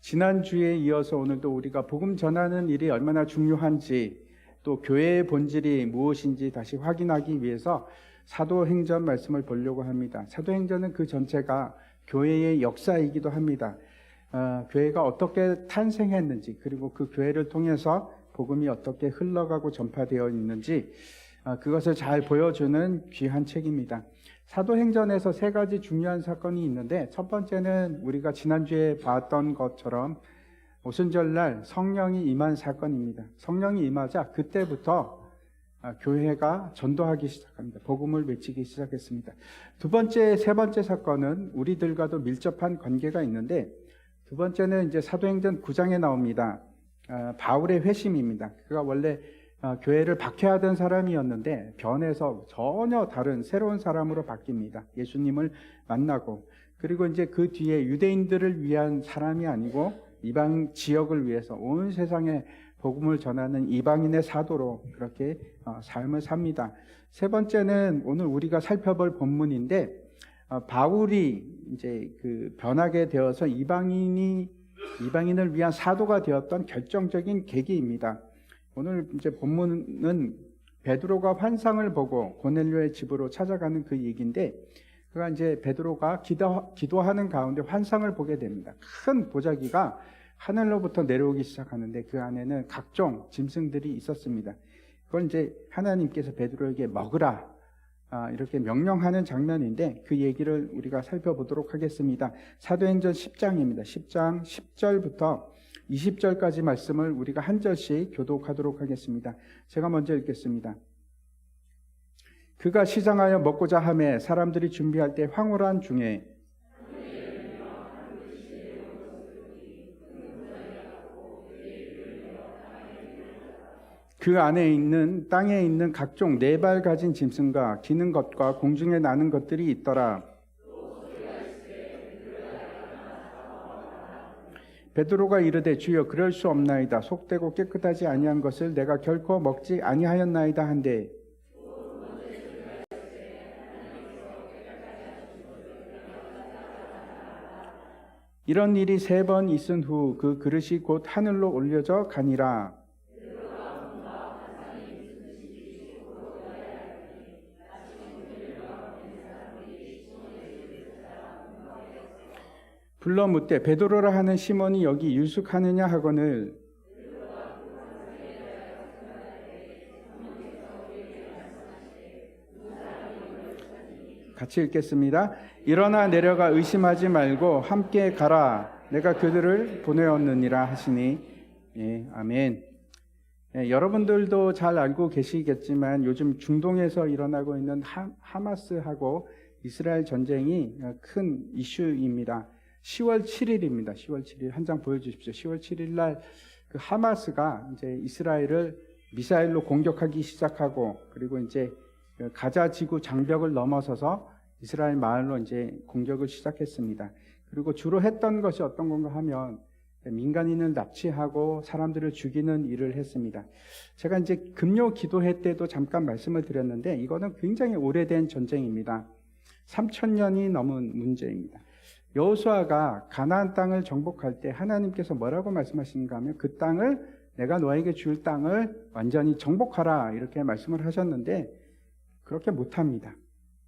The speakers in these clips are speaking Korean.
지난주에 이어서 오늘도 우리가 복음 전하는 일이 얼마나 중요한지, 또 교회의 본질이 무엇인지 다시 확인하기 위해서 사도행전 말씀을 보려고 합니다. 사도행전은 그 전체가 교회의 역사이기도 합니다. 교회가 어떻게 탄생했는지, 그리고 그 교회를 통해서 복음이 어떻게 흘러가고 전파되어 있는지 그것을 잘 보여주는 귀한 책입니다. 사도행전에서 세 가지 중요한 사건이 있는데, 첫 번째는 우리가 지난주에 봤던 것처럼 오순절날 성령이 임한 사건입니다. 성령이 임하자 그때부터 교회가 전도하기 시작합니다. 복음을 외치기 시작했습니다. 두 번째, 세 번째 사건은 우리들과도 밀접한 관계가 있는데, 두 번째는 이제 사도행전 9장에 나옵니다. 바울의 회심입니다. 그가 원래 교회를 박해하던 사람이었는데 변해서 전혀 다른 새로운 사람으로 바뀝니다. 예수님을 만나고, 그리고 이제 그 뒤에 유대인들을 위한 사람이 아니고 이방 지역을 위해서 온 세상에 복음을 전하는 이방인의 사도로 그렇게 삶을 삽니다. 세 번째는 오늘 우리가 살펴볼 본문인데, 바울이 이제 그 변하게 되어서 이방인을 위한 사도가 되었던 결정적인 계기입니다. 오늘 이제 본문은 베드로가 환상을 보고 고넬료의 집으로 찾아가는 그 얘기인데, 그가 이제 베드로가 기도하는 가운데 환상을 보게 됩니다. 큰 보자기가 하늘로부터 내려오기 시작하는데 그 안에는 각종 짐승들이 있었습니다. 그걸 이제 하나님께서 베드로에게 먹으라 이렇게 명령하는 장면인데, 그 얘기를 우리가 살펴보도록 하겠습니다. 사도행전 10장입니다. 10장 10절부터 20절까지 말씀을 우리가 한 절씩 교독하도록 하겠습니다. 제가 먼저 읽겠습니다. 그가 시장하여 먹고자 하매 사람들이 준비할 때 황홀한 중에 그 안에 있는 땅에 있는 각종 네 발 가진 짐승과 기는 것과 공중에 나는 것들이 있더라. 베드로가 이르되 주여 그럴 수 없나이다. 속되고 깨끗하지 아니한 것을 내가 결코 먹지 아니하였나이다 한데, 이런 일이 세 번 있은 후 그 그릇이 곧 하늘로 올려져 가니라. 불러 묻되 베드로라 하는 시몬이 여기 유숙하느냐 하거늘, 같이 읽겠습니다. 일어나 내려가 의심하지 말고 함께 가라. 내가 그들을 보내었느니라 하시니. 예, 아멘. 예, 여러분들도 잘 알고 계시겠지만 요즘 중동에서 일어나고 있는 하마스하고 이스라엘 전쟁이 큰 이슈입니다. 10월 7일입니다. 10월 7일 한 장 보여주십시오. 10월 7일 날 그 하마스가 이제 이스라엘을 미사일로 공격하기 시작하고, 그리고 이제 가자 지구 장벽을 넘어서서 이스라엘 마을로 이제 공격을 시작했습니다. 그리고 주로 했던 것이 어떤 건가 하면 민간인을 납치하고 사람들을 죽이는 일을 했습니다. 제가 이제 금요 기도회 때도 잠깐 말씀을 드렸는데, 이거는 굉장히 오래된 전쟁입니다. 3000년이 넘은 문제입니다. 여호수아가 가나안 땅을 정복할 때 하나님께서 뭐라고 말씀하시는가 하면, 그 땅을 내가 너에게 줄 땅을 완전히 정복하라 이렇게 말씀을 하셨는데 그렇게 못합니다.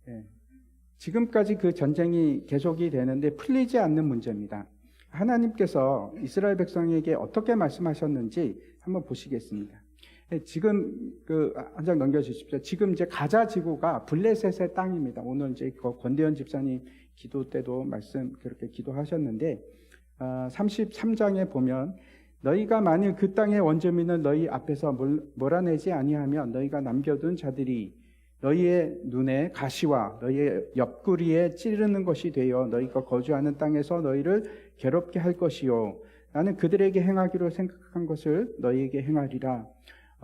예. 지금까지 그 전쟁이 계속이 되는데 풀리지 않는 문제입니다. 하나님께서 이스라엘 백성에게 어떻게 말씀하셨는지 한번 보시겠습니다. 예, 지금 한 장 넘겨주십시오. 지금 이제 가자 지구가 블레셋의 땅입니다. 오늘 이제 권대현 집사님 기도 때도 그렇게 기도하셨는데, 33장에 보면 너희가 만일 그 땅의 원주민을 너희 앞에서 몰아내지 아니하면 너희가 남겨둔 자들이 너희의 눈에 가시와 너희의 옆구리에 찌르는 것이 되어 너희가 거주하는 땅에서 너희를 괴롭게 할 것이요, 나는 그들에게 행하기로 생각한 것을 너희에게 행하리라.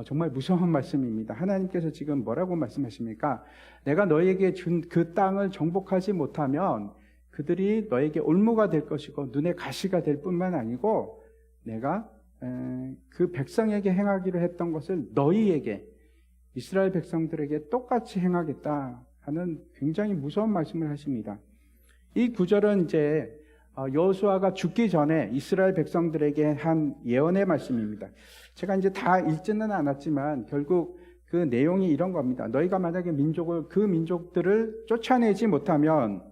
정말 무서운 말씀입니다. 하나님께서 지금 뭐라고 말씀하십니까? 내가 너희에게 준 그 땅을 정복하지 못하면 그들이 너에게 올무가 될 것이고 눈에 가시가 될 뿐만 아니고, 내가 그 백성에게 행하기로 했던 것을 너희에게, 이스라엘 백성들에게 똑같이 행하겠다 하는 굉장히 무서운 말씀을 하십니다. 이 구절은 이제 여호수아가 죽기 전에 이스라엘 백성들에게 한 예언의 말씀입니다. 제가 이제 다 읽지는 않았지만 결국 그 내용이 이런 겁니다. 너희가 만약에 그 민족들을 쫓아내지 못하면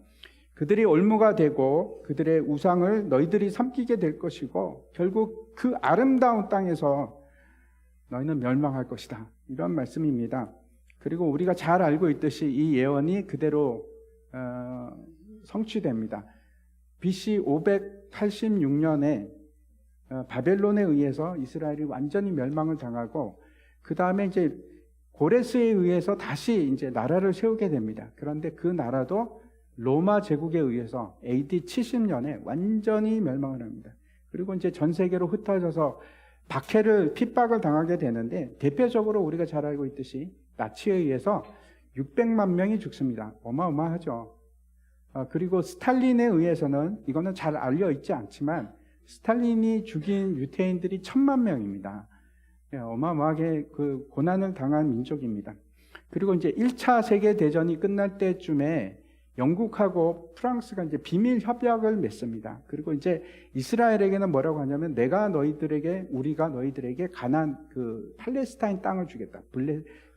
그들이 올무가 되고 그들의 우상을 너희들이 섬기게 될 것이고 결국 그 아름다운 땅에서 너희는 멸망할 것이다. 이런 말씀입니다. 그리고 우리가 잘 알고 있듯이 이 예언이 그대로 성취됩니다. BC 586년에 바벨론에 의해서 이스라엘이 완전히 멸망을 당하고 그 다음에 이제 고레스에 의해서 다시 이제 나라를 세우게 됩니다. 그런데 그 나라도 로마 제국에 의해서 AD 70년에 완전히 멸망을 합니다. 그리고 이제 전 세계로 흩어져서 핍박을 당하게 되는데 대표적으로 우리가 잘 알고 있듯이 나치에 의해서 600만 명이 죽습니다. 어마어마하죠. 그리고 스탈린에 의해서는 이거는 잘 알려 있지 않지만 스탈린이 죽인 유태인들이 1000만 명입니다. 어마어마하게 그 고난을 당한 민족입니다. 그리고 이제 1차 세계대전이 끝날 때쯤에 영국하고 프랑스가 이제 비밀 협약을 맺습니다. 그리고 이제 이스라엘에게는 뭐라고 하냐면 우리가 너희들에게 그 팔레스타인 땅을 주겠다.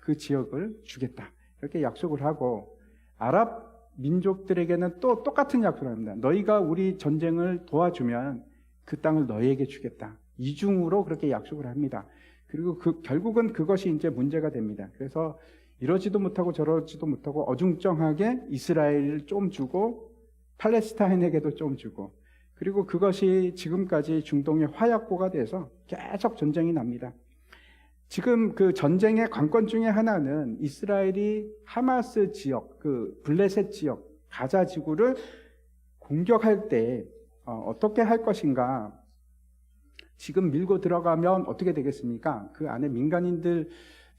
그 지역을 주겠다. 이렇게 약속을 하고 아랍 민족들에게는 또 똑같은 약속을 합니다. 너희가 우리 전쟁을 도와주면 그 땅을 너희에게 주겠다. 이중으로 그렇게 약속을 합니다. 그리고 결국은 그것이 이제 문제가 됩니다. 그래서 이러지도 못하고 저러지도 못하고 어중쩡하게 이스라엘을 좀 주고 팔레스타인에게도 좀 주고 그리고 그것이 지금까지 중동의 화약고가 돼서 계속 전쟁이 납니다. 지금 그 전쟁의 관건 중에 하나는 이스라엘이 하마스 지역, 그 블레셋 지역, 가자 지구를 공격할 때 어떻게 할 것인가. 지금 밀고 들어가면 어떻게 되겠습니까? 그 안에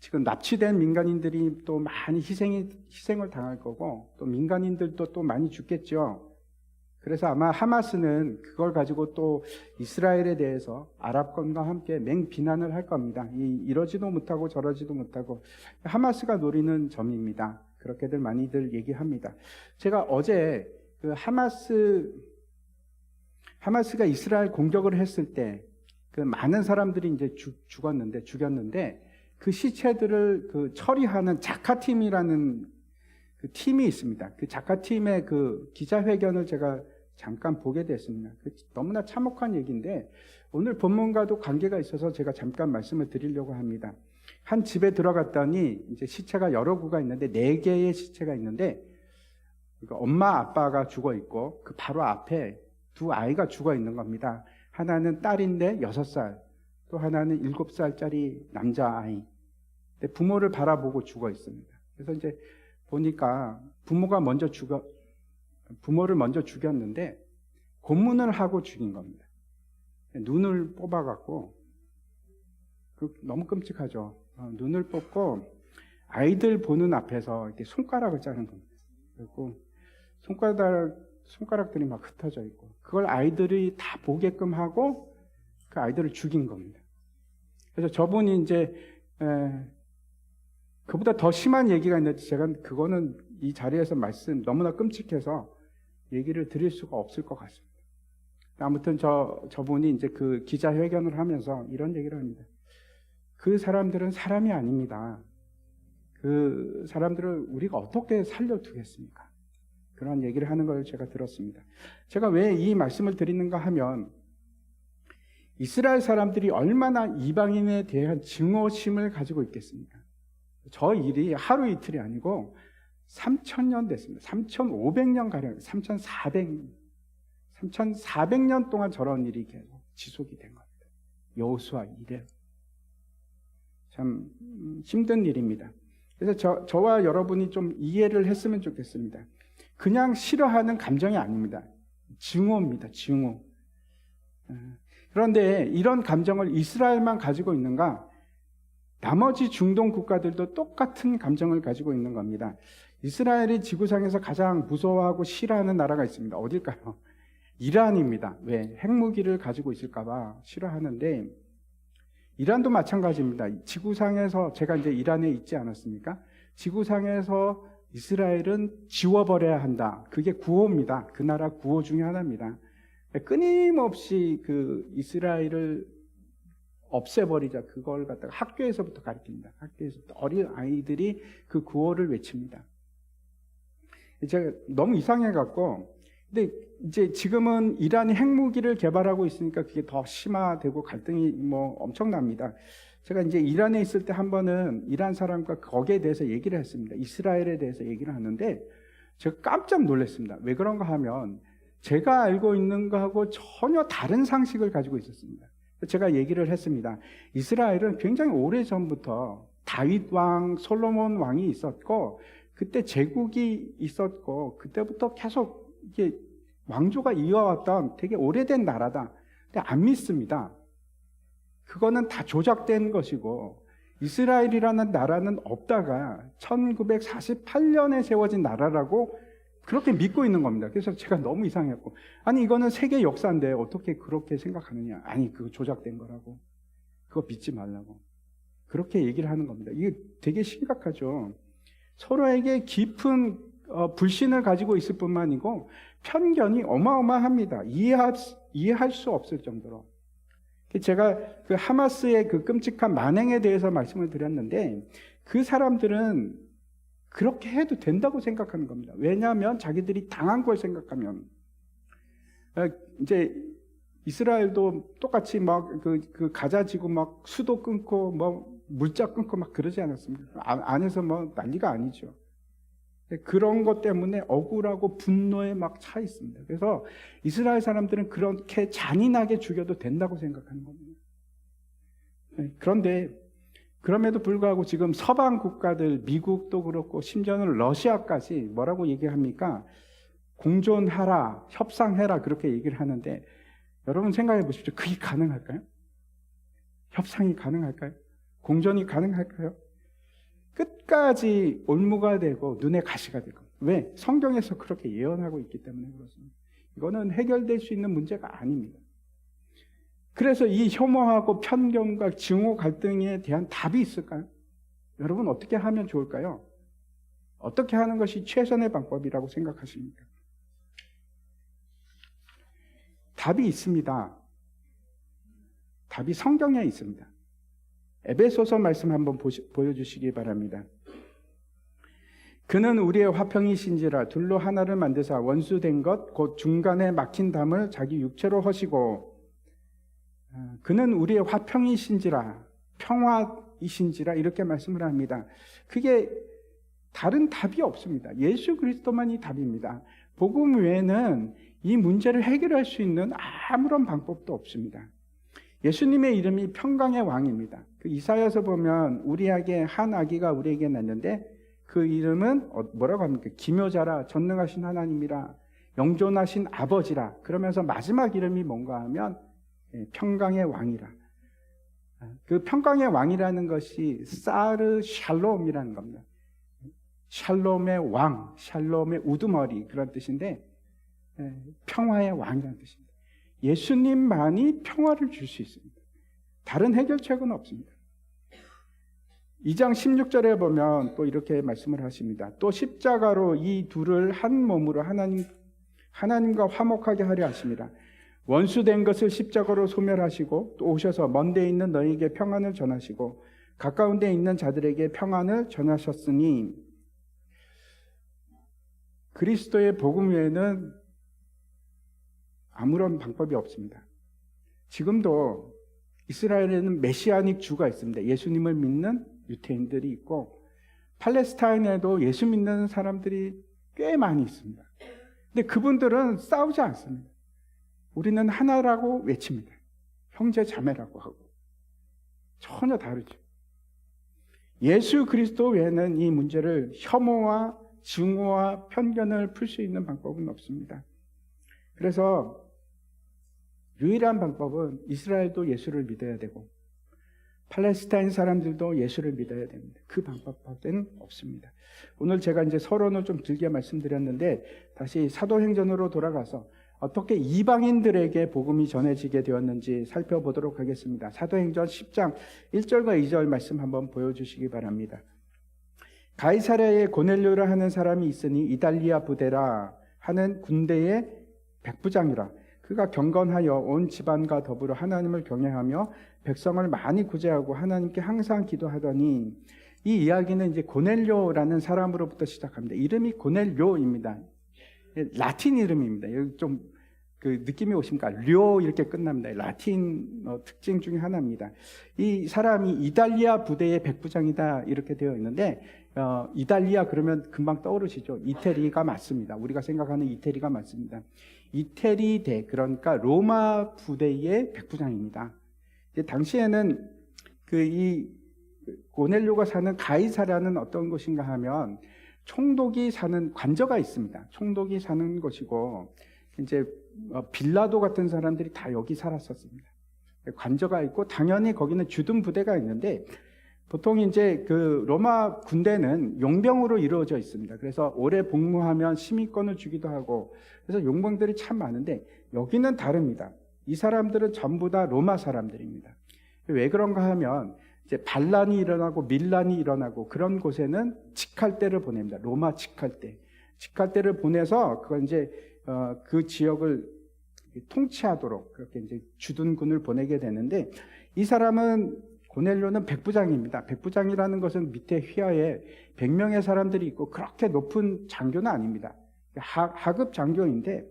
지금 납치된 민간인들이 또 많이 희생을 당할 거고 또 민간인들도 또 많이 죽겠죠. 그래서 아마 하마스는 그걸 가지고 또 이스라엘에 대해서 아랍권과 함께 맹비난을 할 겁니다. 이러지도 못하고 저러지도 못하고 하마스가 노리는 점입니다. 그렇게들 많이들 얘기합니다. 제가 어제 그 하마스가 이스라엘 공격을 했을 때 그 많은 사람들이 이제 죽였는데 그 시체들을 그 처리하는 자카팀이라는 그 팀이 있습니다. 그 자카팀의 그 기자회견을 제가 잠깐 보게 됐습니다. 너무나 참혹한 얘기인데 오늘 본문과도 관계가 있어서 제가 잠깐 말씀을 드리려고 합니다. 한 집에 들어갔더니 이제 시체가 여러 구가 있는데 4개의 시체가 있는데 그러니까 엄마 아빠가 죽어 있고 그 바로 앞에 2 아이가 죽어 있는 겁니다. 하나는 딸인데 6살, 또 하나는 7살짜리 남자아이. 부모를 바라보고 죽어 있습니다. 그래서 이제 보니까 부모를 먼저 죽였는데 고문을 하고 죽인 겁니다. 눈을 뽑아갖고 너무 끔찍하죠. 눈을 뽑고 아이들 보는 앞에서 이렇게 손가락을 자른 겁니다. 그리고 손가락들이 막 흩어져 있고 그걸 아이들이 다 보게끔 하고 그 아이들을 죽인 겁니다. 그래서 저분이 이제 그보다 더 심한 얘기가 있는데 제가 그거는 이 자리에서 너무나 끔찍해서 얘기를 드릴 수가 없을 것 같습니다. 아무튼 저분이 이제 그 기자회견을 하면서 이런 얘기를 합니다. 그 사람들은 사람이 아닙니다. 그 사람들을 우리가 어떻게 살려두겠습니까? 그런 얘기를 하는 걸 제가 들었습니다. 제가 왜 이 말씀을 드리는가 하면 이스라엘 사람들이 얼마나 이방인에 대한 증오심을 가지고 있겠습니까? 저 일이 하루 이틀이 아니고 3,000년 됐습니다. 3,500년 가량, 3,400년 동안 저런 일이 계속 지속이 된 겁니다. 여호수아 이래. 참 힘든 일입니다. 그래서 저와 여러분이 좀 이해를 했으면 좋겠습니다. 그냥 싫어하는 감정이 아닙니다. 증오입니다. 증오. 그런데 이런 감정을 이스라엘만 가지고 있는가? 나머지 중동 국가들도 똑같은 감정을 가지고 있는 겁니다. 이스라엘이 지구상에서 가장 무서워하고 싫어하는 나라가 있습니다. 어딜까요? 이란입니다. 왜? 핵무기를 가지고 있을까봐 싫어하는데 이란도 마찬가지입니다. 지구상에서 제가 이제 이란에 있지 않았습니까? 지구상에서 이스라엘은 지워버려야 한다. 그게 구호입니다. 그 나라 구호 중에 하나입니다. 끊임없이 그 이스라엘을 없애버리자, 그걸 갖다가 학교에서부터 가르칩니다. 학교에서부터 어린 아이들이 그 구호를 외칩니다. 제가 너무 이상해갖고, 근데 이제 지금은 이란이 핵무기를 개발하고 있으니까 그게 더 심화되고 갈등이 뭐 엄청납니다. 제가 이제 이란에 있을 때 한 번은 이란 사람과 거기에 대해서 얘기를 했습니다. 이스라엘에 대해서 얘기를 하는데 제가 깜짝 놀랐습니다. 왜 그런가 하면 제가 알고 있는 거하고 전혀 다른 상식을 가지고 있었습니다. 제가 얘기를 했습니다. 이스라엘은 굉장히 오래전부터 다윗 왕, 솔로몬 왕이 있었고 그때 제국이 있었고 그때부터 계속 이게 왕조가 이어왔던 되게 오래된 나라다. 근데 안 믿습니다. 그거는 다 조작된 것이고 이스라엘이라는 나라는 없다가 1948년에 세워진 나라라고 그렇게 믿고 있는 겁니다. 그래서 제가 너무 이상했고, 아니 이거는 세계 역사인데 어떻게 그렇게 생각하느냐. 아니 그거 조작된 거라고. 그거 믿지 말라고. 그렇게 얘기를 하는 겁니다. 이게 되게 심각하죠. 서로에게 깊은 불신을 가지고 있을 뿐만 아니고 편견이 어마어마합니다. 이해할 수 없을 정도로. 제가 그 하마스의 그 끔찍한 만행에 대해서 말씀을 드렸는데 그 사람들은 그렇게 해도 된다고 생각하는 겁니다. 왜냐하면 자기들이 당한 걸 생각하면 이제 이스라엘도 똑같이 막 그 가자 지구 막 수도 끊고 뭐 물자 끊고 막 그러지 않았습니까? 안에서 뭐 난리가 아니죠. 그런 것 때문에 억울하고 분노에 막 차 있습니다. 그래서 이스라엘 사람들은 그렇게 잔인하게 죽여도 된다고 생각하는 겁니다. 그런데 그럼에도 불구하고 지금 서방 국가들, 미국도 그렇고 심지어는 러시아까지 뭐라고 얘기합니까? 공존하라, 협상해라 그렇게 얘기를 하는데 여러분 생각해 보십시오. 그게 가능할까요? 협상이 가능할까요? 공존이 가능할까요? 끝까지 올무가 되고 눈에 가시가 되고. 왜? 성경에서 그렇게 예언하고 있기 때문에 그렇습니다. 이거는 해결될 수 있는 문제가 아닙니다. 그래서 이 혐오하고 편견과 증오 갈등에 대한 답이 있을까요? 여러분 어떻게 하면 좋을까요? 어떻게 하는 것이 최선의 방법이라고 생각하십니까? 답이 있습니다. 답이 성경에 있습니다. 에베소서 말씀 한번 보여주시기 바랍니다. 그는 우리의 화평이신지라 둘로 하나를 만드사 원수된 것 곧 중간에 막힌 담을 자기 육체로 허시고 그는 우리의 화평이신지라 평화이신지라 이렇게 말씀을 합니다. 그게 다른 답이 없습니다. 예수 그리스도만이 답입니다. 복음 외에는 이 문제를 해결할 수 있는 아무런 방법도 없습니다. 예수님의 이름이 평강의 왕입니다. 그 이사야서 보면 우리에게 한 아기가 우리에게 낳는데 그 이름은 뭐라고 합니까? 기묘자라 전능하신 하나님이라 영존하신 아버지라. 그러면서 마지막 이름이 뭔가 하면 평강의 왕이라. 그 평강의 왕이라는 것이 사르 샬롬이라는 겁니다. 샬롬의 왕, 샬롬의 우두머리 그런 뜻인데 평화의 왕이라는 뜻입니다. 예수님만이 평화를 줄 수 있습니다. 다른 해결책은 없습니다. 2장 16절에 보면 또 이렇게 말씀을 하십니다. 또 십자가로 이 둘을 한 몸으로 하나님과 화목하게 하려 하십니다. 원수된 것을 십자가로 소멸하시고 또 오셔서 먼 데 있는 너희에게 평안을 전하시고 가까운 데 있는 자들에게 평안을 전하셨으니 그리스도의 복음 외에는 아무런 방법이 없습니다. 지금도 이스라엘에는 메시아닉 주가 있습니다. 예수님을 믿는 유대인들이 있고 팔레스타인에도 예수 믿는 사람들이 꽤 많이 있습니다. 근데 그분들은 싸우지 않습니다. 우리는 하나라고 외칩니다. 형제 자매라고 하고. 전혀 다르죠. 예수 그리스도 외에는 이 문제를 혐오와 증오와 편견을 풀 수 있는 방법은 없습니다. 그래서 유일한 방법은 이스라엘도 예수를 믿어야 되고 팔레스타인 사람들도 예수를 믿어야 됩니다. 그 방법밖에는 없습니다. 오늘 제가 이제 서론을 좀 길게 말씀드렸는데 다시 사도행전으로 돌아가서 어떻게 이방인들에게 복음이 전해지게 되었는지 살펴보도록 하겠습니다. 사도행전 10장 1절과 2절 말씀 한번 보여주시기 바랍니다. 가이사랴에 고넬료라 하는 사람이 있으니 이달리아 부대라 하는 군대의 백부장이라. 그가 경건하여 온 집안과 더불어 하나님을 경외하며 백성을 많이 구제하고 하나님께 항상 기도하더니, 이 이야기는 이제 고넬료라는 사람으로부터 시작합니다. 이름이 고넬료입니다. 라틴 이름입니다. 여기 좀 그 느낌이 오십니까? 료 이렇게 끝납니다. 라틴 특징 중에 하나입니다. 이 사람이 이달리아 부대의 백부장이다 이렇게 되어 있는데, 이달리아 그러면 금방 떠오르시죠? 이태리가 맞습니다. 우리가 생각하는 이태리가 맞습니다. 이태리대, 그러니까 로마 부대의 백부장입니다. 당시에는 이 고넬료가 사는 가이사라는 어떤 곳인가 하면 총독이 사는 관저가 있습니다. 총독이 사는 곳이고, 이제 빌라도 같은 사람들이 다 여기 살았었습니다. 관저가 있고, 당연히 거기는 주둔 부대가 있는데, 보통 이제 그 로마 군대는 용병으로 이루어져 있습니다. 그래서 오래 복무하면 시민권을 주기도 하고, 그래서 용병들이 참 많은데, 여기는 다릅니다. 이 사람들은 전부 다 로마 사람들입니다. 왜 그런가 하면, 이제 반란이 일어나고 밀란이 일어나고 그런 곳에는 직할대를 보냅니다. 로마 직할대. 직할대를 보내서 그걸 이제 그 지역을 통치하도록 그렇게 이제 주둔군을 보내게 되는데, 이 사람은 고넬료는 백부장입니다. 백부장이라는 것은 밑에 휘하에 100명의 사람들이 있고 그렇게 높은 장교는 아닙니다. 하급 장교인데,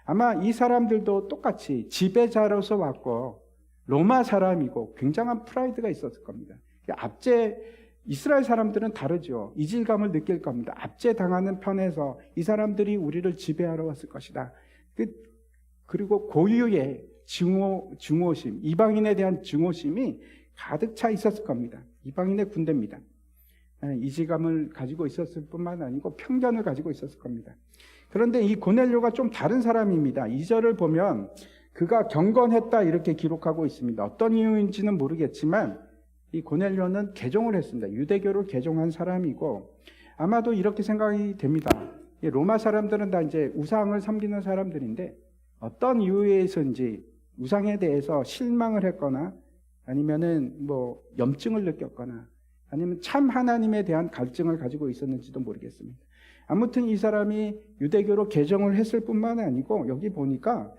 아마 이 사람들도 똑같이 지배자로서 왔고 로마 사람이고 굉장한 프라이드가 있었을 겁니다. 이스라엘 사람들은 다르죠. 이질감을 느낄 겁니다. 압제당하는 편에서 이 사람들이 우리를 지배하러 왔을 것이다. 그리고 고유의 증오심, 이방인에 대한 증오심이 가득 차 있었을 겁니다. 이방인의 군대입니다. 이질감을 가지고 있었을 뿐만 아니고 편견을 가지고 있었을 겁니다. 그런데 이 고넬료가 좀 다른 사람입니다. 2절을 보면 그가 경건했다 이렇게 기록하고 있습니다. 어떤 이유인지는 모르겠지만 이 고넬료는 개종을 했습니다. 유대교를 개종한 사람이고, 아마도 이렇게 생각이 됩니다. 로마 사람들은 다 이제 우상을 섬기는 사람들인데, 어떤 이유에서인지 우상에 대해서 실망을 했거나 아니면은 뭐 염증을 느꼈거나 아니면 참 하나님에 대한 갈증을 가지고 있었는지도 모르겠습니다. 아무튼 이 사람이 유대교로 개종을 했을 뿐만 아니고 여기 보니까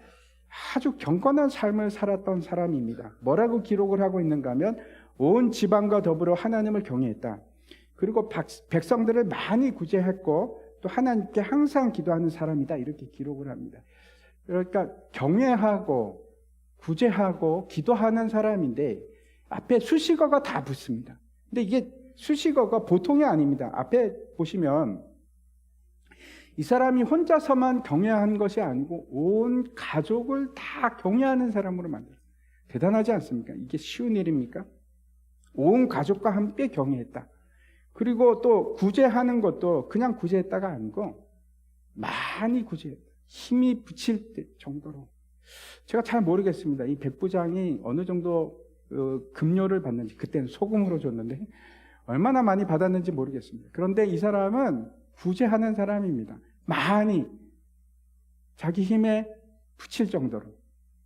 아주 경건한 삶을 살았던 사람입니다. 뭐라고 기록을 하고 있는가 하면 온 지방과 더불어 하나님을 경외했다. 그리고 백성들을 많이 구제했고 또 하나님께 항상 기도하는 사람이다. 이렇게 기록을 합니다. 그러니까 경외하고 구제하고 기도하는 사람인데 앞에 수식어가 다 붙습니다. 근데 이게 수식어가 보통이 아닙니다. 앞에 보시면 이 사람이 혼자서만 경외한 것이 아니고 온 가족을 다 경외하는 사람으로 만들었어요. 대단하지 않습니까? 이게 쉬운 일입니까? 온 가족과 함께 경외했다. 그리고 또 구제하는 것도 그냥 구제했다가 아니고 많이 구제했다. 힘이 붙일 정도로. 제가 잘 모르겠습니다. 이 백부장이 어느 정도 급료를 받는지, 그때는 소금으로 줬는데 얼마나 많이 받았는지 모르겠습니다. 그런데 이 사람은 구제하는 사람입니다. 많이 자기 힘에 붙일 정도로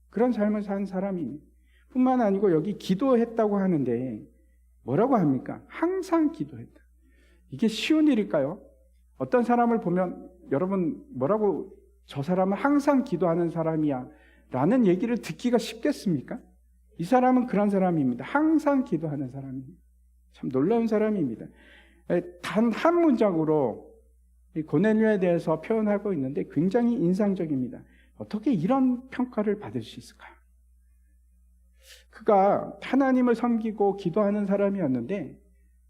그런 삶을 산 사람입니다. 뿐만 아니고 여기 기도했다고 하는데 뭐라고 합니까? 항상 기도했다. 이게 쉬운 일일까요? 어떤 사람을 보면 여러분 뭐라고, 저 사람은 항상 기도하는 사람이야 라는 얘기를 듣기가 쉽겠습니까? 이 사람은 그런 사람입니다. 항상 기도하는 사람입니다. 참 놀라운 사람입니다. 단 한 문장으로 이 고넬료에 대해서 표현하고 있는데 굉장히 인상적입니다. 어떻게 이런 평가를 받을 수 있을까요? 그가 하나님을 섬기고 기도하는 사람이었는데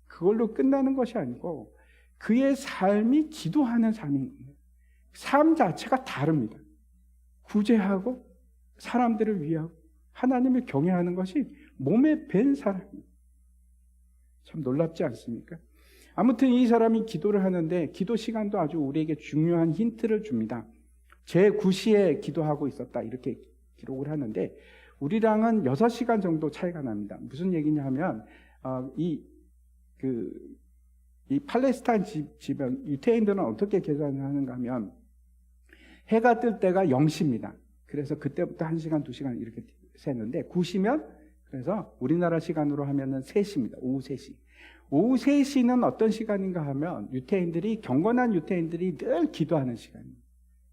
그걸로 끝나는 것이 아니고 그의 삶이 기도하는 삶인 겁니다. 삶 자체가 다릅니다. 구제하고 사람들을 위하고 하나님을 경외하는 것이 몸에 밴 사람입니다. 참 놀랍지 않습니까? 아무튼 이 사람이 기도를 하는데 기도 시간도 아주 우리에게 중요한 힌트를 줍니다. 제9시에 기도하고 있었다 이렇게 기록을 하는데 우리랑은 6시간 정도 차이가 납니다. 무슨 얘기냐 하면 이 팔레스타인 지방 유태인들은 어떻게 계산을 하는가 하면 해가 뜰 때가 0시입니다. 그래서 그때부터 1시간, 2시간 이렇게 세는데 9시면 그래서 우리나라 시간으로 하면은 3시입니다. 오후 3시. 오후 3시는 어떤 시간인가 하면 경건한 유태인들이 늘 기도하는 시간입니다.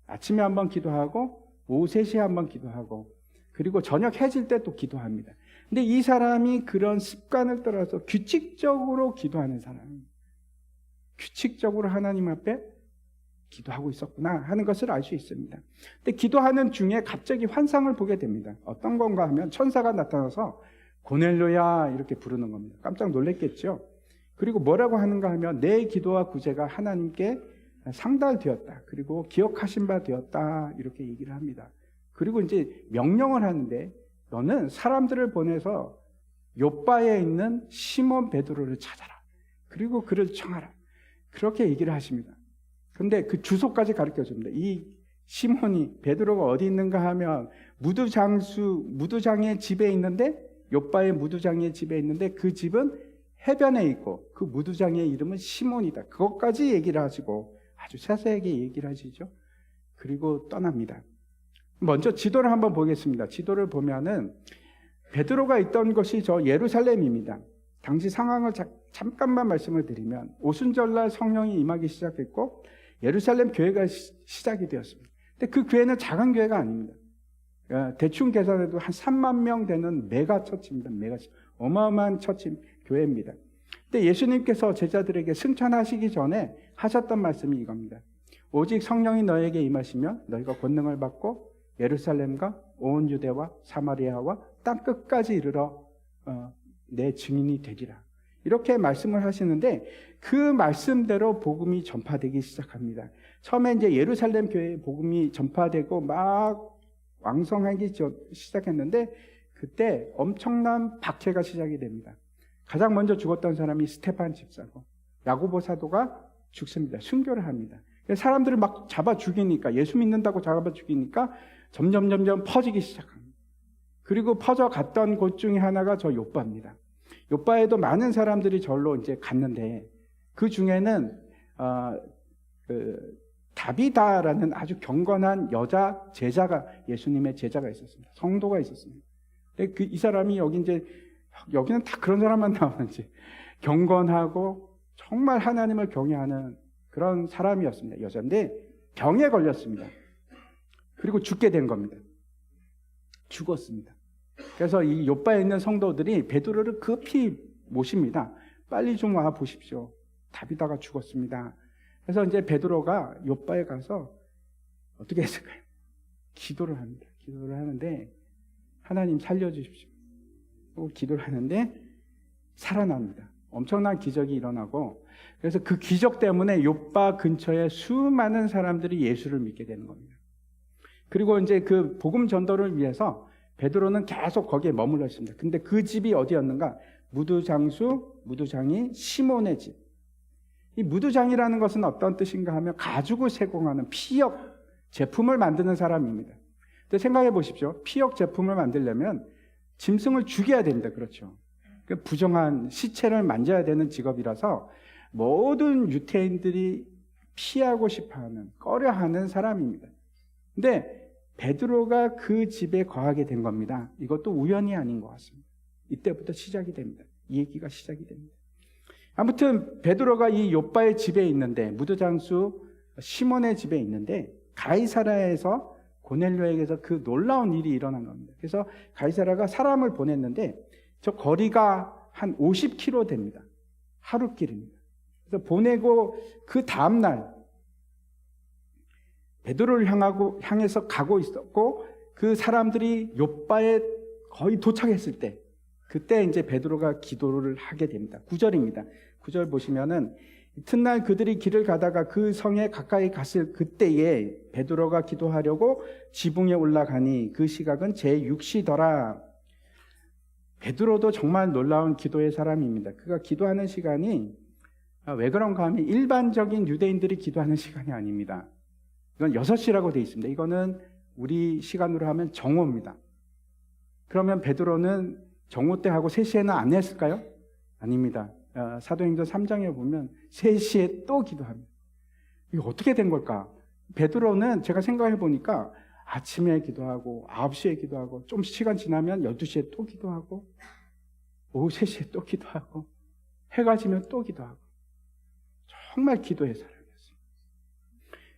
아침에 한번 기도하고 오후 3시에 한번 기도하고 그리고 저녁 해질 때 또 기도합니다. 근데 이 사람이 그런 습관을 따라서 규칙적으로 기도하는 사람입니다. 규칙적으로 하나님 앞에 기도하고 있었구나 하는 것을 알 수 있습니다. 근데 기도하는 중에 갑자기 환상을 보게 됩니다. 어떤 건가 하면 천사가 나타나서 고넬료야 이렇게 부르는 겁니다. 깜짝 놀랐겠죠. 그리고 뭐라고 하는가 하면 내 기도와 구제가 하나님께 상달되었다. 그리고 기억하신 바 되었다. 이렇게 얘기를 합니다. 그리고 이제 명령을 하는데 너는 사람들을 보내서 욥바에 있는 시몬 베드로를 찾아라. 그리고 그를 청하라. 그렇게 얘기를 하십니다. 근데 그 주소까지 가르쳐 줍니다. 이 시몬이 베드로가 어디 있는가 하면 무두장의 집에 있는데 욥바의 무두장의 집에 있는데 그 집은 해변에 있고 그 무두장의 이름은 시몬이다. 그것까지 얘기를 하시고 아주 자세하게 얘기를 하시죠. 그리고 떠납니다. 먼저 지도를 한번 보겠습니다. 지도를 보면은 베드로가 있던 것이 저 예루살렘입니다. 당시 상황을 잠깐만 말씀을 드리면 오순절날 성령이 임하기 시작했고 예루살렘 교회가 시작이 되었습니다. 근데 그 교회는 작은 교회가 아닙니다. 대충 계산해도 한 3만 명 되는 메가 처치입니다. 어마어마한 처치 교회입니다. 근데 예수님께서 제자들에게 승천하시기 전에 하셨던 말씀이 이겁니다. 오직 성령이 너에게 임하시면 너희가 권능을 받고 예루살렘과 온 유대와 사마리아와 땅 끝까지 이르러 내 증인이 되리라. 이렇게 말씀을 하시는데 그 말씀대로 복음이 전파되기 시작합니다. 처음에 이제 예루살렘 교회에 복음이 전파되고 막 왕성하기 시작했는데 그때 엄청난 박해가 시작이 됩니다. 가장 먼저 죽었던 사람이 스테판 집사고 야고보 사도가 죽습니다. 순교를 합니다. 사람들을 막 잡아 죽이니까 예수 믿는다고 잡아 죽이니까 점점 퍼지기 시작합니다. 그리고 퍼져갔던 곳 중에 하나가 저 욥바입니다. 욥바에도 많은 사람들이 절로 이제 갔는데 그 중에는 다비다라는 아주 경건한 여자 제자가 예수님의 제자가 있었습니다. 성도가 있었습니다. 근데 이 사람이 여기는 다 그런 사람만 나오는지 경건하고 정말 하나님을 경외하는 그런 사람이었습니다. 여자인데 병에 걸렸습니다. 그리고 죽게 된 겁니다. 죽었습니다. 그래서 이 욥바에 있는 성도들이 베드로를 급히 모십니다. 빨리 좀 와 보십시오. 다비다가 죽었습니다. 그래서 이제 베드로가 욥바에 가서 어떻게 했을까요? 기도를 합니다. 기도를 하는데 하나님 살려주십시오. 기도를 하는데 살아납니다. 엄청난 기적이 일어나고 그래서 그 기적 때문에 욥바 근처에 수많은 사람들이 예수를 믿게 되는 겁니다. 그리고 이제 그 복음 전도를 위해서 베드로는 계속 거기에 머물러 있습니다. 근데 그 집이 어디였는가? 무두장이 시몬의 집. 이 무두장이라는 것은 어떤 뜻인가 하면 가죽을 세공하는 피역 제품을 만드는 사람입니다. 근데 생각해 보십시오. 피역 제품을 만들려면 짐승을 죽여야 됩니다. 그렇죠. 부정한 시체를 만져야 되는 직업이라서 모든 유태인들이 피하고 싶어하는, 꺼려하는 사람입니다. 근데 베드로가 그 집에 거하게 된 겁니다. 이것도 우연이 아닌 것 같습니다. 이때부터 시작이 됩니다. 이 얘기가 시작이 됩니다. 아무튼 베드로가 이 욥바의 집에 있는데 무두장수 시몬의 집에 있는데 가이사랴에서 고넬료에게서 그 놀라운 일이 일어난 겁니다. 그래서 가이사랴가 사람을 보냈는데 저 거리가 한 50km 됩니다. 하루길입니다. 그래서 보내고 그 다음날 베드로를 향해서 가고 있었고 그 사람들이 욥바에 거의 도착했을 때 그때 이제 베드로가 기도를 하게 됩니다. 9절입니다. 9절 보시면은 이튿날 그들이 길을 가다가 그 성에 가까이 갔을 그때에 베드로가 기도하려고 지붕에 올라가니 그 시각은 제6시더라. 베드로도 정말 놀라운 기도의 사람입니다. 그가 기도하는 시간이 왜 그런가 하면 일반적인 유대인들이 기도하는 시간이 아닙니다. 이건 6시라고 되어 있습니다. 이거는 우리 시간으로 하면 정오입니다. 그러면 베드로는 정오 때 하고 3시에는 안 했을까요? 아닙니다. 사도행전 3장에 보면 3시에 또 기도합니다. 이거 어떻게 된 걸까? 베드로는 제가 생각해 보니까 아침에 기도하고 9시에 기도하고 좀 시간 지나면 12시에 또 기도하고 오후 3시에 또 기도하고 해가 지면 또 기도하고 정말 기도의 사람이었어요.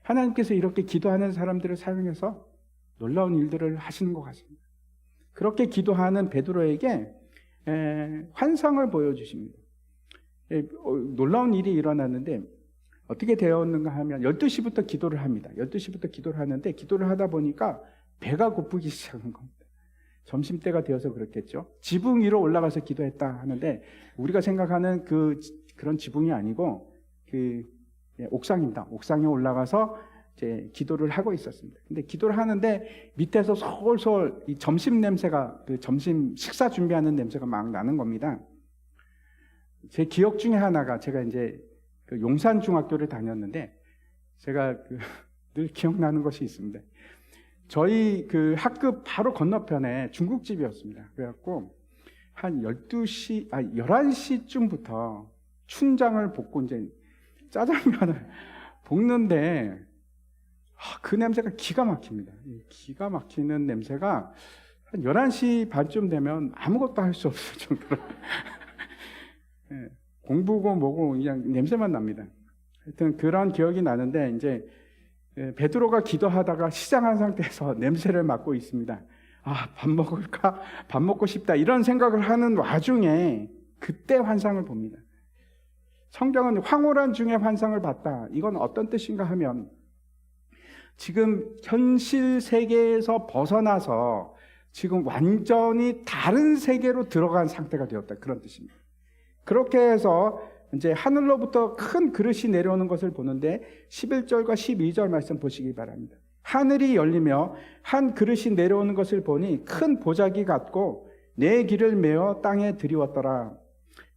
하나님께서 이렇게 기도하는 사람들을 사용해서 놀라운 일들을 하시는 것 같습니다. 그렇게 기도하는 베드로에게 환상을 보여주십니다. 놀라운 일이 일어났는데 어떻게 되었는가 하면 12시부터 기도를 합니다. 12시부터 기도를 하는데 기도를 하다 보니까 배가 고프기 시작한 겁니다. 점심때가 되어서 그렇겠죠. 지붕 위로 올라가서 기도했다 하는데 우리가 생각하는 그런 지붕이 아니고 옥상입니다. 옥상에 올라가서 이제 기도를 하고 있었습니다. 근데 기도를 하는데 밑에서 솔솔 이 점심 냄새가 점심 식사 준비하는 냄새가 막 나는 겁니다. 제 기억 중에 하나가 제가 이제 용산 중학교를 다녔는데 제가 늘 기억나는 것이 있습니다. 저희 학급 바로 건너편에 중국집이었습니다. 그래갖고 한 11시쯤부터 춘장을 볶고 이제 짜장면을 볶는데 그 냄새가 기가 막힙니다. 기가 막히는 냄새가 한 11시 반쯤 되면 아무것도 할 수 없을 정도로 공부고 뭐고 그냥 냄새만 납니다. 하여튼 그런 기억이 나는데 이제 베드로가 기도하다가 시장한 상태에서 냄새를 맡고 있습니다. 밥 먹을까? 밥 먹고 싶다. 이런 생각을 하는 와중에 그때 환상을 봅니다. 성경은 황홀한 중에 환상을 봤다. 이건 어떤 뜻인가 하면 지금 현실 세계에서 벗어나서 지금 완전히 다른 세계로 들어간 상태가 되었다. 그런 뜻입니다. 그렇게 해서 이제 하늘로부터 큰 그릇이 내려오는 것을 보는데 11절과 12절 말씀 보시기 바랍니다. 하늘이 열리며 한 그릇이 내려오는 것을 보니 큰 보자기 같고 네 길을 메어 땅에 들이웠더라.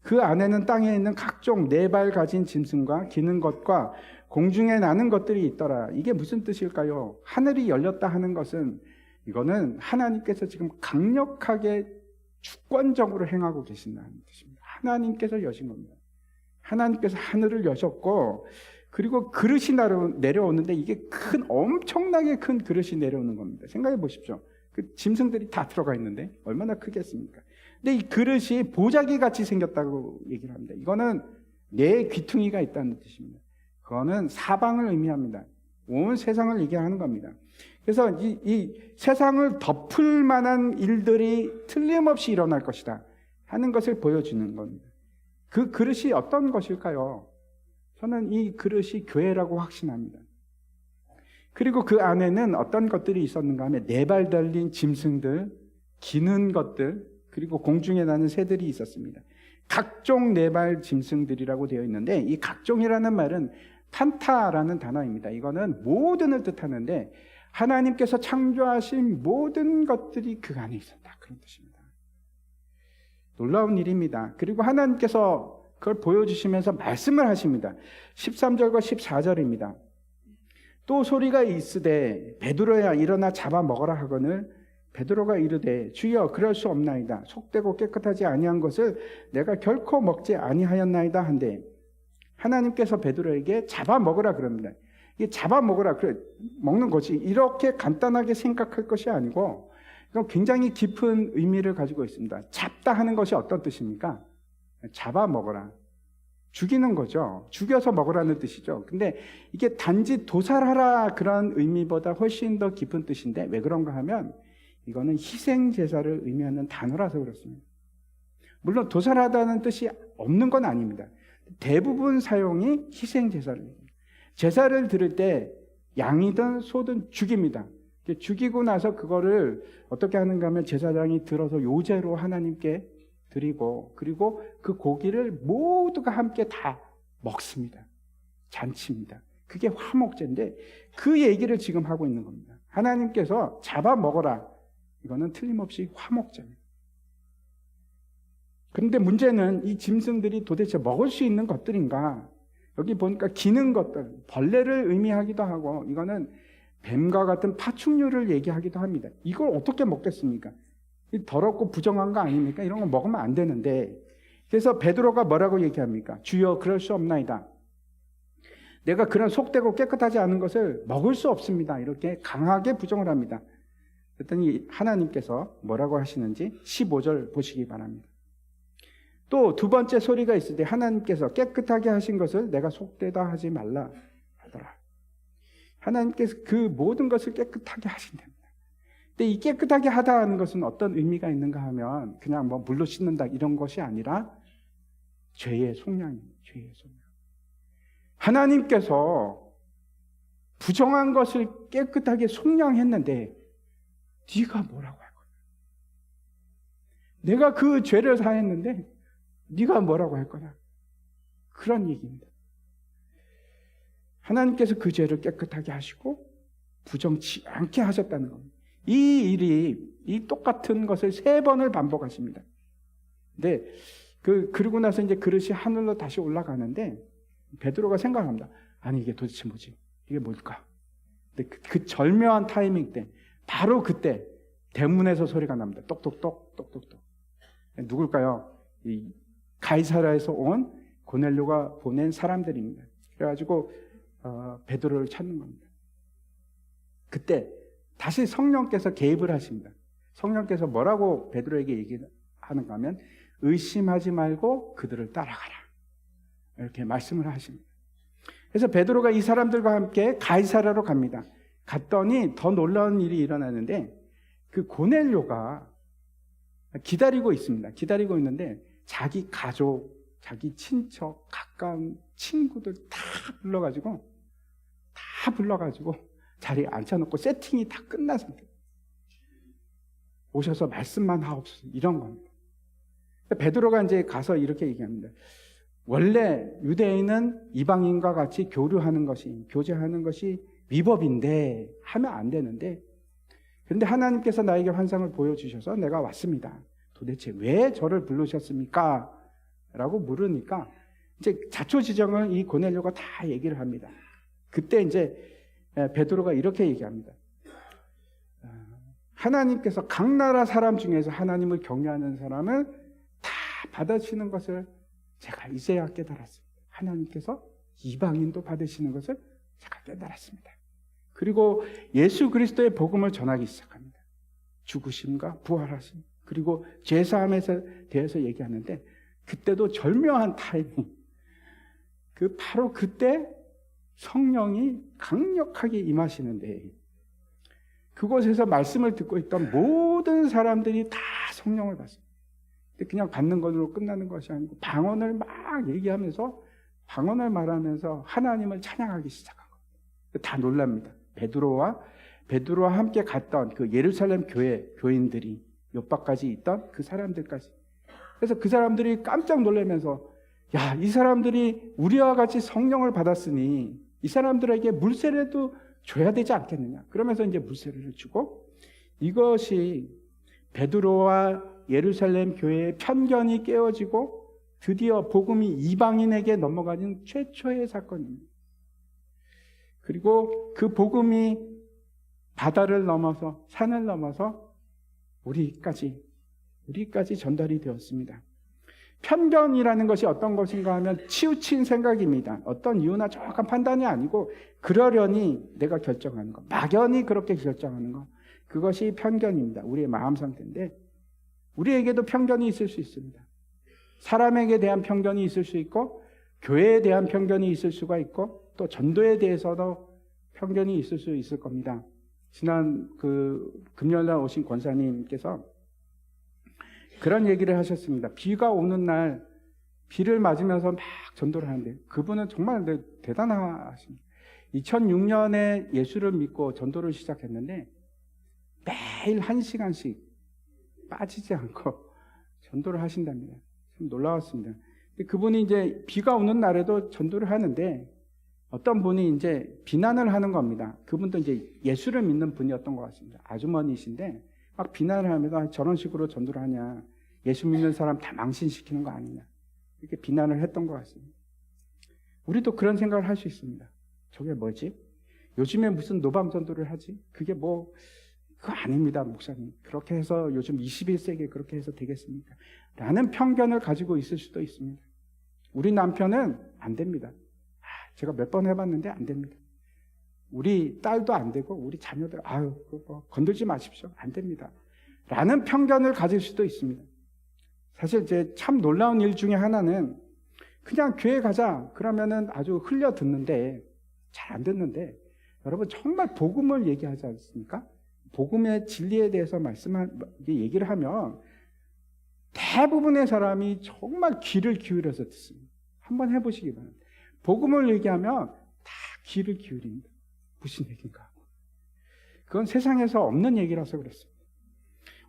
그 안에는 땅에 있는 각종 네 발 가진 짐승과 기는 것과 공중에 나는 것들이 있더라. 이게 무슨 뜻일까요? 하늘이 열렸다 하는 것은 이거는 하나님께서 지금 강력하게 주권적으로 행하고 계신다는 뜻입니다. 하나님께서 여신 겁니다. 하나님께서 하늘을 여셨고 그리고 그릇이 내려오는데 이게 엄청나게 큰 그릇이 내려오는 겁니다. 생각해 보십시오. 그 짐승들이 다 들어가 있는데 얼마나 크겠습니까? 근데 이 그릇이 보자기 같이 생겼다고 얘기를 합니다. 이거는 네 귀퉁이가 있다는 뜻입니다. 그거는 사방을 의미합니다. 온 세상을 얘기하는 겁니다. 그래서 이 세상을 덮을 만한 일들이 틀림없이 일어날 것이다 하는 것을 보여주는 겁니다. 그 그릇이 어떤 것일까요? 저는 이 그릇이 교회라고 확신합니다. 그리고 그 안에는 어떤 것들이 있었는가 하면 네 발 달린 짐승들, 기는 것들, 그리고 공중에 나는 새들이 있었습니다. 각종 네 발 짐승들이라고 되어 있는데 이 각종이라는 말은 판타라는 단어입니다. 이거는 모든을 뜻하는데 하나님께서 창조하신 모든 것들이 그 안에 있었다. 그런 뜻입니다. 놀라운 일입니다. 그리고 하나님께서 그걸 보여주시면서 말씀을 하십니다. 13절과 14절입니다. 또 소리가 있으되 베드로야 일어나 잡아 먹으라 하거늘 베드로가 이르되 주여 그럴 수 없나이다. 속되고 깨끗하지 아니한 것을 내가 결코 먹지 아니하였나이다 한데 하나님께서 베드로에게 잡아 먹으라 그럽니다. 이게 잡아 먹으라 그래 먹는 것이 이렇게 간단하게 생각할 것이 아니고 이건 굉장히 깊은 의미를 가지고 있습니다. 잡다 하는 것이 어떤 뜻입니까? 잡아 먹으라. 죽이는 거죠. 죽여서 먹으라는 뜻이죠. 근데 이게 단지 도살하라 그런 의미보다 훨씬 더 깊은 뜻인데 왜 그런가 하면 이거는 희생 제사를 의미하는 단어라서 그렇습니다. 물론 도살하다는 뜻이 없는 건 아닙니다. 대부분 사용이 희생 제사를 얘기합니다. 제사를 드릴 때 양이든 소든 죽입니다. 죽이고 나서 그거를 어떻게 하는가 하면 제사장이 들어서 요제로 하나님께 드리고 그리고 그 고기를 모두가 함께 다 먹습니다. 잔치입니다. 그게 화목제인데 그 얘기를 지금 하고 있는 겁니다. 하나님께서 잡아 먹어라. 이거는 틀림없이 화목제입니다. 그런데 문제는 이 짐승들이 도대체 먹을 수 있는 것들인가? 여기 보니까 기는 것들, 벌레를 의미하기도 하고 이거는 뱀과 같은 파충류를 얘기하기도 합니다. 이걸 어떻게 먹겠습니까? 더럽고 부정한 거 아닙니까? 이런 거 먹으면 안 되는데 그래서 베드로가 뭐라고 얘기합니까? 주여 그럴 수 없나이다. 내가 그런 속되고 깨끗하지 않은 것을 먹을 수 없습니다. 이렇게 강하게 부정을 합니다. 그랬더니 하나님께서 뭐라고 하시는지 15절 보시기 바랍니다. 또 두 번째 소리가 있을 때 하나님께서 깨끗하게 하신 것을 내가 속되다 하지 말라 하더라. 하나님께서 그 모든 것을 깨끗하게 하신답니다. 근데 이 깨끗하게 하다는 것은 어떤 의미가 있는가 하면 그냥 뭐 물로 씻는다 이런 것이 아니라 죄의 속량입니다. 죄의 속량. 하나님께서 부정한 것을 깨끗하게 속량했는데 네가 뭐라고 할 거냐? 내가 그 죄를 사했는데 네가 뭐라고 할 거냐? 그런 얘기입니다. 하나님께서 그 죄를 깨끗하게 하시고 부정치 않게 하셨다는 겁니다. 이 일이 이 똑같은 것을 3번을 반복하십니다. 근데 그러고 나서 이제 그릇이 하늘로 다시 올라가는데 베드로가 생각합니다. 아니 이게 도대체 뭐지? 이게 뭘까? 근데 그 절묘한 타이밍 때 바로 그때 대문에서 소리가 납니다. 똑똑똑 똑똑똑. 누굴까요? 이 가이사랴에서 온 고넬료가 보낸 사람들입니다. 그래가지고 베드로를 찾는 겁니다. 그때 다시 성령께서 개입을 하십니다. 성령께서 뭐라고 베드로에게 얘기하는가 하면 의심하지 말고 그들을 따라가라. 이렇게 말씀을 하십니다. 그래서 베드로가 이 사람들과 함께 가이사랴로 갑니다. 갔더니 더 놀라운 일이 일어나는데 그 고넬료가 기다리고 있습니다. 기다리고 있는데 자기 가족, 자기 친척, 가까운 친구들 다 불러가지고 자리에 앉혀놓고 세팅이 다 끝났습니다. 오셔서 말씀만 하옵소서 이런 겁니다. 베드로가 이제 가서 이렇게 얘기합니다. 원래 유대인은 이방인과 같이 교제하는 것이 위법인데 하면 안 되는데 그런데 하나님께서 나에게 환상을 보여주셔서 내가 왔습니다. 도대체 왜 저를 부르셨습니까? 라고 물으니까 이제 자초지정을 이 고넬료가 다 얘기를 합니다. 그때 이제 베드로가 이렇게 얘기합니다. 하나님께서 각 나라 사람 중에서 하나님을 경외하는 사람을 다 받아주시는 것을 제가 이제야 깨달았습니다. 하나님께서 이방인도 받으시는 것을 제가 깨달았습니다. 그리고 예수 그리스도의 복음을 전하기 시작합니다. 죽으심과 부활하심 그리고 죄사함에 대해서 얘기하는데 그때도 절묘한 타이밍 바로 그때 성령이 강력하게 임하시는데 그곳에서 말씀을 듣고 있던 모든 사람들이 다 성령을 받습니다. 그냥 받는 것으로 끝나는 것이 아니고 방언을 막 얘기하면서 방언을 말하면서 하나님을 찬양하기 시작한 겁니다. 다 놀랍니다. 베드로와 함께 갔던 그 예루살렘 교인들이 요바까지 있던 그 사람들까지. 그래서 그 사람들이 깜짝 놀라면서 야, 이 사람들이 우리와 같이 성령을 받았으니 이 사람들에게 물세례도 줘야 되지 않겠느냐. 그러면서 이제 물세례를 주고 이것이 베드로와 예루살렘 교회의 편견이 깨어지고 드디어 복음이 이방인에게 넘어가는 최초의 사건입니다. 그리고 그 복음이 바다를 넘어서 산을 넘어서 우리까지 전달이 되었습니다. 편견이라는 것이 어떤 것인가 하면 치우친 생각입니다. 어떤 이유나 정확한 판단이 아니고 그러려니 내가 결정하는 것, 막연히 그렇게 결정하는 것, 그것이 편견입니다. 우리의 마음 상태인데 우리에게도 편견이 있을 수 있습니다. 사람에게 대한 편견이 있을 수 있고 교회에 대한 편견이 있을 수가 있고 또 전도에 대해서도 편견이 있을 수 있을 겁니다. 지난 금요일날 오신 권사님께서 그런 얘기를 하셨습니다. 비가 오는 날 비를 맞으면서 막 전도를 하는데 그분은 정말 대단하십니다. 2006년에 예수를 믿고 전도를 시작했는데 매일 1시간씩 빠지지 않고 전도를 하신답니다. 참 놀라웠습니다. 그분이 이제 비가 오는 날에도 전도를 하는데 어떤 분이 이제 비난을 하는 겁니다. 그분도 이제 예수를 믿는 분이었던 것 같습니다. 아주머니이신데 막 비난을 하면서 저런 식으로 전도를 하냐. 예수 믿는 사람 다 망신시키는 거 아니냐. 이렇게 비난을 했던 것 같습니다. 우리도 그런 생각을 할 수 있습니다. 저게 뭐지? 요즘에 무슨 노방 전도를 하지? 그게 그거 아닙니다, 목사님. 그렇게 해서 요즘 21세기에 그렇게 해서 되겠습니까? 라는 편견을 가지고 있을 수도 있습니다. 우리 남편은 안 됩니다. 제가 몇 번 해봤는데 안 됩니다. 우리 딸도 안 되고 우리 자녀들 그거 건들지 마십시오. 안 됩니다. 라는 편견을 가질 수도 있습니다. 사실 참 놀라운 일 중에 하나는 그냥 교회 가자 그러면은 아주 흘려 듣는데 잘 안 듣는데 여러분 정말 복음을 얘기하지 않습니까? 복음의 진리에 대해서 얘기를 하면 대부분의 사람이 정말 귀를 기울여서 듣습니다. 한번 해보시기 바랍니다. 복음을 얘기하면 다 귀를 기울입니다. 무슨 얘기인가? 그건 세상에서 없는 얘기라서 그렇습니다.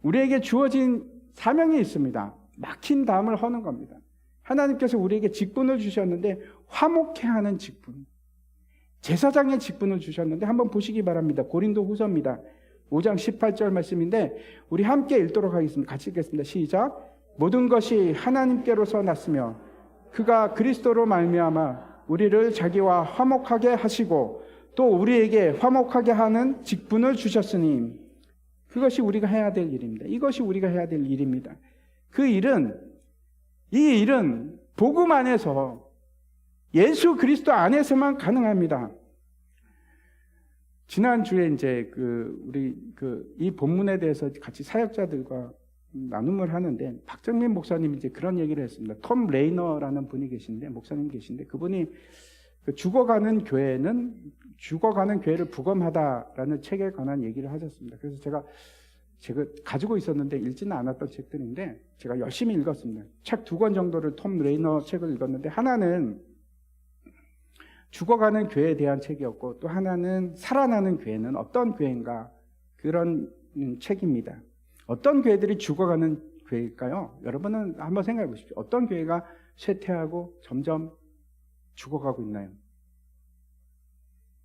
우리에게 주어진 사명이 있습니다. 막힌 담을 허는 겁니다. 하나님께서 우리에게 직분을 주셨는데 화목해 하는 직분, 제사장의 직분을 주셨는데 한번 보시기 바랍니다. 고린도 후서입니다. 5장 18절 말씀인데 우리 함께 읽도록 하겠습니다. 같이 읽겠습니다. 시작. 모든 것이 하나님께로서 났으며 그가 그리스도로 말미암아 우리를 자기와 화목하게 하시고 또 우리에게 화목하게 하는 직분을 주셨으니 그것이 우리가 해야 될 일입니다. 이것이 우리가 해야 될 일입니다. 이 일은 복음 안에서 예수 그리스도 안에서만 가능합니다. 지난주에 이제 이 본문에 대해서 같이 사역자들과 나눔을 하는데 박정민 목사님이 이제 그런 얘기를 했습니다. 톰 레이너라는 분이 계신데 목사님 계신데 그분이 죽어가는 교회를 부검하다라는 책에 관한 얘기를 하셨습니다. 그래서 제가 가지고 있었는데 읽지는 않았던 책들인데 제가 열심히 읽었습니다. 책 2권 정도를 톰 레이너 책을 읽었는데 하나는 죽어가는 교회에 대한 책이었고 또 하나는 살아나는 교회는 어떤 교회인가 그런 책입니다. 어떤 교회들이 죽어가는 교회일까요? 여러분은 한번 생각해 보십시오. 어떤 교회가 쇠퇴하고 점점 죽어가고 있나요?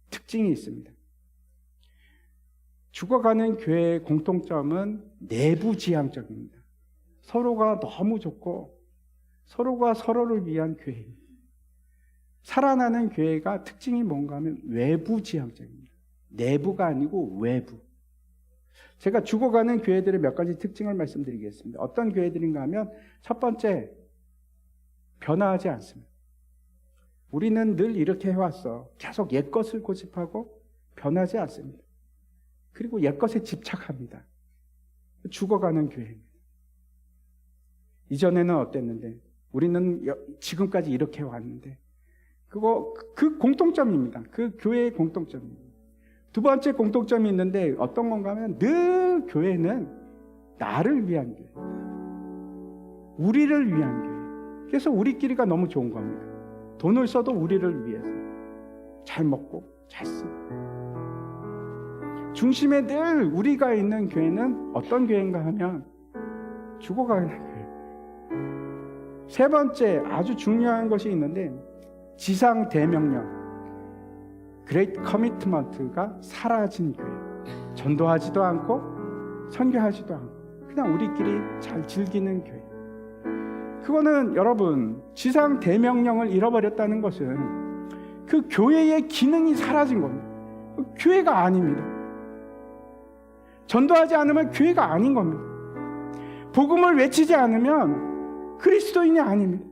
특징이 있습니다. 죽어가는 교회의 공통점은 내부지향적입니다. 서로가 너무 좋고 서로가 서로를 위한 교회입니다. 살아나는 교회가 특징이 뭔가 하면 외부지향적입니다. 내부가 아니고 외부. 제가 죽어가는 교회들의 몇 가지 특징을 말씀드리겠습니다. 어떤 교회들인가 하면 첫 번째, 변화하지 않습니다. 우리는 늘 이렇게 해왔어. 계속 옛것을 고집하고 변하지 않습니다. 그리고 옛것에 집착합니다. 죽어가는 교회입니다. 이전에는 어땠는데 우리는 지금까지 이렇게 왔는데 그 공통점입니다. 그 교회의 공통점입니다. 두 번째 공통점이 있는데 어떤 건가 하면 늘 교회는 나를 위한 교회, 우리를 위한 교회. 그래서 우리끼리가 너무 좋은 겁니다. 돈을 써도 우리를 위해서 잘 먹고 잘 쓰고 중심에 늘 우리가 있는 교회는 어떤 교회인가 하면 죽어가는 교회. 세 번째 아주 중요한 것이 있는데 지상 대명령 그레이트 커미트먼트가 사라진 교회. 전도하지도 않고 선교하지도 않고 그냥 우리끼리 잘 즐기는 교회. 그거는 여러분 지상 대명령을 잃어버렸다는 것은 그 교회의 기능이 사라진 겁니다. 교회가 아닙니다. 전도하지 않으면 교회가 아닌 겁니다. 복음을 외치지 않으면 그리스도인이 아닙니다.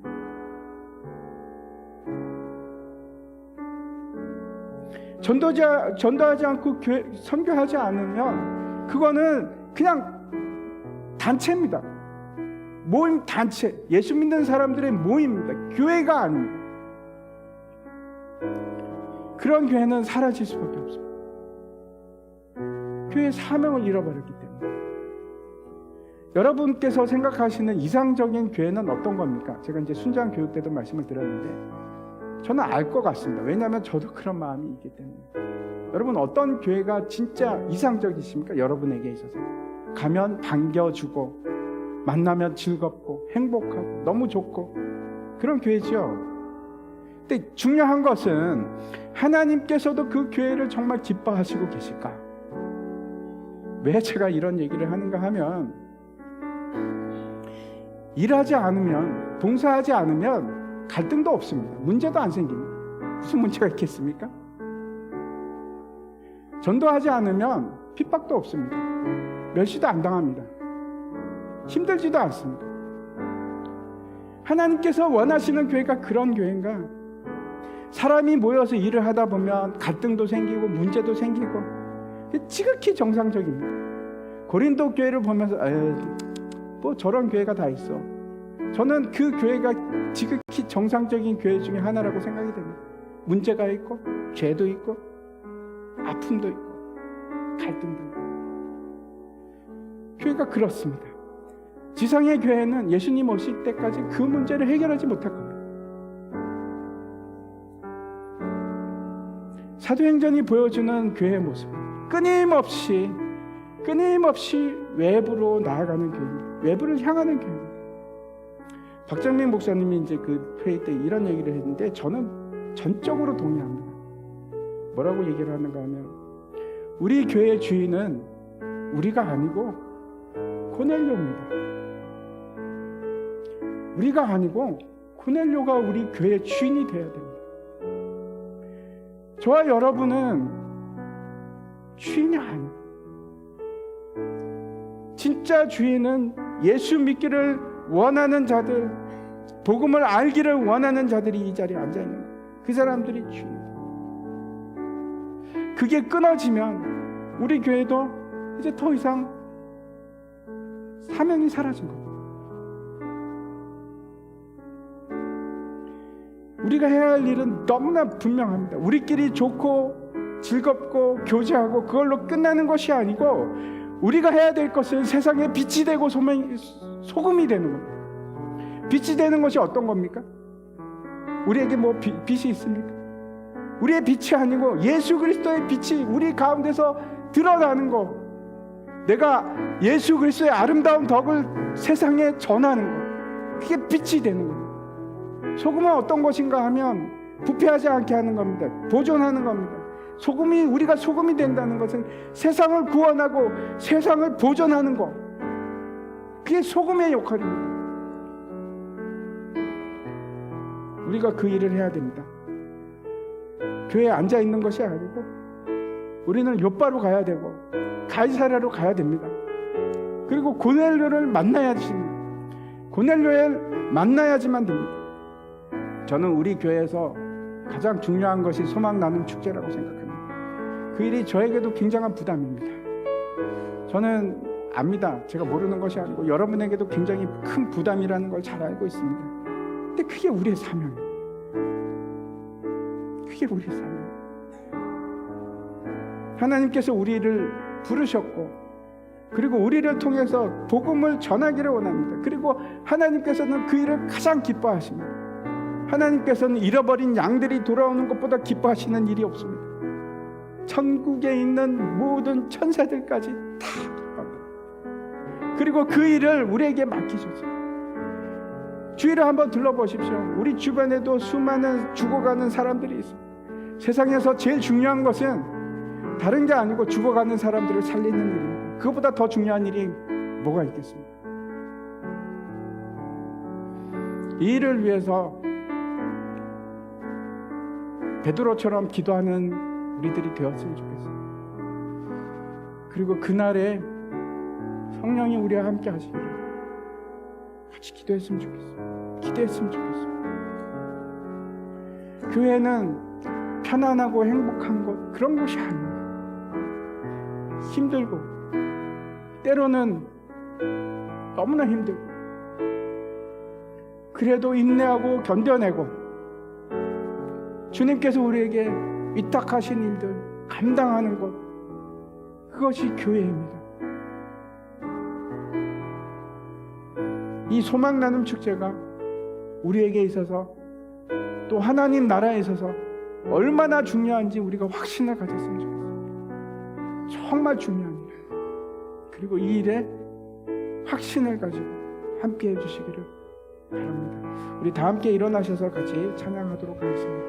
전도하지 않고 선교하지 않으면 그거는 그냥 단체입니다. 모임 단체, 예수 믿는 사람들의 모임입니다. 교회가 아닙니다. 그런 교회는 사라질 수밖에 없습니다. 교회의 사명을 잃어버렸기 때문에. 여러분께서 생각하시는 이상적인 교회는 어떤 겁니까? 제가 이제 순장 교육 때도 말씀을 드렸는데 저는 알 것 같습니다. 왜냐하면 저도 그런 마음이 있기 때문에. 여러분 어떤 교회가 진짜 이상적이십니까? 여러분에게 있어서 가면 반겨주고 만나면 즐겁고 행복하고 너무 좋고 그런 교회죠. 근데 중요한 것은 하나님께서도 그 교회를 정말 기뻐하시고 계실까? 왜 제가 이런 얘기를 하는가 하면 일하지 않으면 봉사하지 않으면 갈등도 없습니다. 문제도 안 생깁니다. 무슨 문제가 있겠습니까? 전도하지 않으면 핍박도 없습니다. 멸시도 안 당합니다. 힘들지도 않습니다. 하나님께서 원하시는 교회가 그런 교회인가? 사람이 모여서 일을 하다 보면 갈등도 생기고 문제도 생기고 지극히 정상적입니다. 고린도 교회를 보면서 뭐 저런 교회가 다 있어. 저는 그 교회가 지극히 정상적인 교회 중에 하나라고 생각이 됩니다. 문제가 있고 죄도 있고 아픔도 있고 갈등도 있고 교회가 그렇습니다. 지상의 교회는 예수님 오실 때까지 그 문제를 해결하지 못할 겁니다. 사도행전이 보여주는 교회의 모습, 끊임없이 외부로 나아가는 교회입니다. 외부를 향하는 교회입니다. 박정민 목사님이 이제 그 회의 때 이런 얘기를 했는데 저는 전적으로 동의합니다. 뭐라고 얘기를 하는가 하면, 우리 교회의 주인은 우리가 아니고 고넬료입니다. 우리가 아니고 고넬료가 우리 교회의 주인이 되어야 됩니다. 저와 여러분은 주인이 아니에요. 진짜 주인은 예수 믿기를 원하는 자들, 복음을 알기를 원하는 자들이 이 자리에 앉아있는 거예요. 그 사람들이 주인입니다. 그게 끊어지면 우리 교회도 이제 더 이상 사명이 사라진 거예요. 우리가 해야 할 일은 너무나 분명합니다. 우리끼리 좋고 즐겁고 교제하고 그걸로 끝나는 것이 아니고, 우리가 해야 될 것은 세상에 빛이 되고 소금이 되는 겁니다. 빛이 되는 것이 어떤 겁니까? 우리에게 뭐 빛이 있습니까? 우리의 빛이 아니고 예수 그리스도의 빛이 우리 가운데서 드러나는 거, 내가 예수 그리스도의 아름다운 덕을 세상에 전하는 거, 그게 빛이 되는 겁니다. 소금은 어떤 것인가 하면 부패하지 않게 하는 겁니다. 보존하는 겁니다. 우리가 소금이 된다는 것은 세상을 구원하고 세상을 보존하는 것, 그게 소금의 역할입니다. 우리가 그 일을 해야 됩니다. 교회에 앉아 있는 것이 아니고 우리는 욥바로 가야 되고 가이사랴로 가야 됩니다. 그리고 고넬료를 만나야지만 됩니다. 저는 우리 교회에서 가장 중요한 것이 소망 나눔 축제라고 생각합니다. 그 일이 저에게도 굉장한 부담입니다. 저는 압니다. 제가 모르는 것이 아니고 여러분에게도 굉장히 큰 부담이라는 걸 잘 알고 있습니다. 근데 그게 우리의 사명이에요. 그게 우리의 사명이에요. 하나님께서 우리를 부르셨고, 그리고 우리를 통해서 복음을 전하기를 원합니다. 그리고 하나님께서는 그 일을 가장 기뻐하십니다. 하나님께서는 잃어버린 양들이 돌아오는 것보다 기뻐하시는 일이 없습니다. 천국에 있는 모든 천사들까지 다 기뻐합니다. 그리고 그 일을 우리에게 맡기셨어요. 주위를 한번 둘러보십시오. 우리 주변에도 수많은 죽어가는 사람들이 있어요. 세상에서 제일 중요한 것은 다른 게 아니고 죽어가는 사람들을 살리는 일입니다. 그것보다 더 중요한 일이 뭐가 있겠습니까? 이 일을 위해서 베드로처럼 기도하는 우리들이 되었으면 좋겠어요. 그리고 그날에 성령이 우리와 함께 하시기를 같이 기도했으면 좋겠어요. 기도했으면 좋겠어요. 교회는 편안하고 행복한 것, 그런 것이 아니에요. 힘들고 때로는 너무나 힘들고, 그래도 인내하고 견뎌내고 주님께서 우리에게 위탁하신 일들 감당하는 것, 그것이 교회입니다. 이 소망 나눔 축제가 우리에게 있어서, 또 하나님 나라에 있어서 얼마나 중요한지 우리가 확신을 가졌으면 좋겠습니다. 정말 중요한 일. 그리고 이 일에 확신을 가지고 함께 해주시기를 바랍니다. 우리 다 함께 일어나셔서 같이 찬양하도록 하겠습니다.